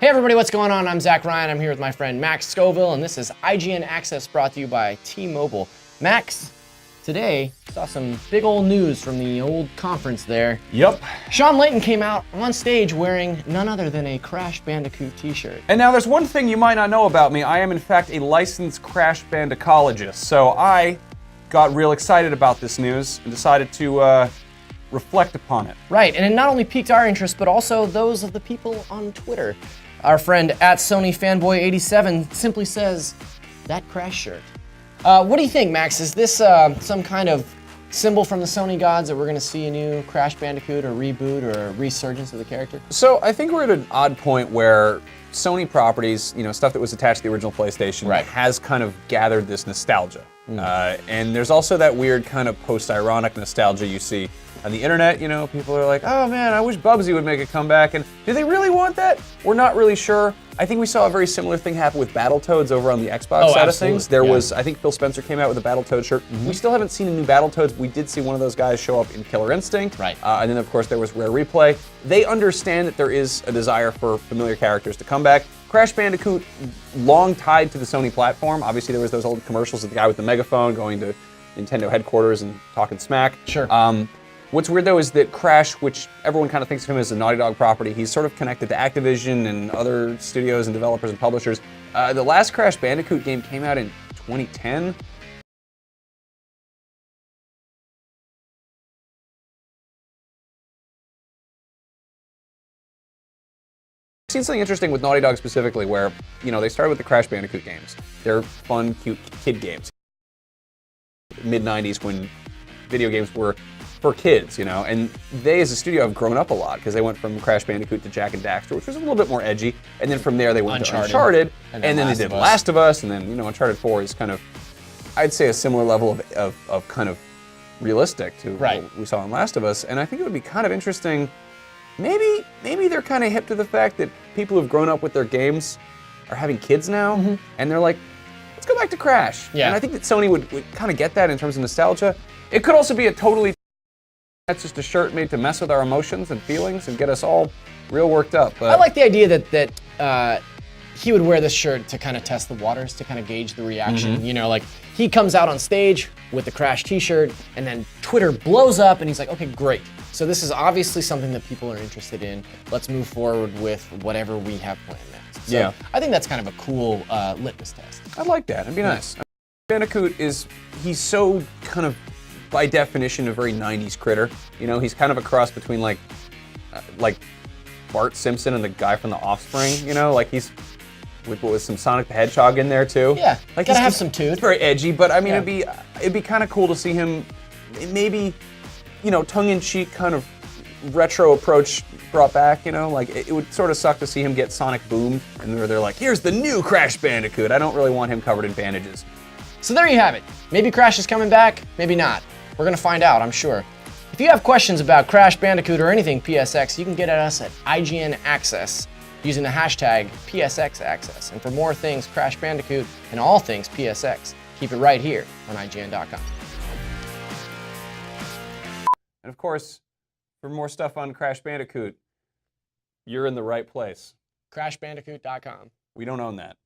Hey everybody, what's going on? I'm Zach Ryan. I'm here with my friend Max Scoville, and this is IGN Access brought to you by T-Mobile. Max, today saw some big old news from the old conference there. Yep. Sean Layton came out on stage wearing none other than a Crash Bandicoot t-shirt. And now there's one thing you might not know about me. I am in fact a licensed Crash Bandicologist, so I got real excited about this news and decided to reflect upon it. Right, and it not only piqued our interest, but also those of the people on Twitter. Our friend at SonyFanboy87 simply says, "That Crash shirt." What do you think, Max? Is this some kind of symbol from the Sony gods that we're going to see a new Crash Bandicoot or reboot or a resurgence of the character? So I think we're at an odd point where Sony properties, stuff that was attached to the original PlayStation, Right, has kind of gathered this nostalgia. And there's also that weird kind of post-ironic nostalgia you see on the internet. People are like, oh man, I wish Bubsy would make a comeback. And do they really want that? We're not really sure. I think we saw a very similar thing happen with Battletoads over on the Xbox side of things. There was, I think Phil Spencer came out with a Battletoad shirt. We still haven't seen a new Battletoads. We did see one of those guys show up in Killer Instinct. Right. And then of course there was Rare Replay. They understand that there is a desire for familiar characters to come back. Crash Bandicoot, long tied to the Sony platform. Obviously there was those old commercials of the guy with the megaphone going to Nintendo headquarters and talking smack. Sure. What's weird though is that Crash, which everyone kind of thinks of him as a Naughty Dog property, he's sort of connected to Activision and other studios and developers and publishers. The last Crash Bandicoot game came out in 2010. I've seen something interesting with Naughty Dog specifically where, they started with the Crash Bandicoot games. They're fun, cute kid games. Mid-90s when video games were for kids, and they as a studio have grown up a lot because they went from Crash Bandicoot to Jak and Daxter, which was a little bit more edgy, and then from there they went to Uncharted, and then they did Last of Us, and then Uncharted 4 is kind of, I'd say, a similar level of kind of realistic to what we saw in Last of Us, and I think it would be kind of interesting. Maybe they're kind of hip to the fact that people who've grown up with their games are having kids now, and they're like, let's go back to Crash. Yeah. And I think that Sony would kind of get that in terms of nostalgia. It could also be a totally, that's just a shirt made to mess with our emotions and feelings and get us all real worked up. But I like the idea that he would wear this shirt to kind of test the waters, to kind of gauge the reaction. Like he comes out on stage with the Crash t-shirt and then Twitter blows up and he's like, okay, great. So this is obviously something that people are interested in. Let's move forward with whatever we have planned next. So yeah. I think that's kind of a cool litmus test. I'd like that, it'd be nice. Bandicoot he's so kind of, by definition, a very 90s critter. He's kind of a cross between like Bart Simpson and the guy from The Offspring, like he's with some Sonic the Hedgehog in there too. Yeah, like gotta have some toot. It's very edgy, but I mean it'd be kind of cool to see him maybe, tongue-in-cheek kind of retro approach brought back, like it would sort of suck to see him get Sonic boomed and they're like, here's the new Crash Bandicoot. I don't really want him covered in bandages. So there you have it. Maybe Crash is coming back, maybe not. We're gonna find out, I'm sure. If you have questions about Crash Bandicoot or anything PSX, you can get at us at IGN Access using the hashtag PSXAccess. And for more things Crash Bandicoot and all things PSX, keep it right here on IGN.com. And of course, for more stuff on Crash Bandicoot, you're in the right place. CrashBandicoot.com. We don't own that.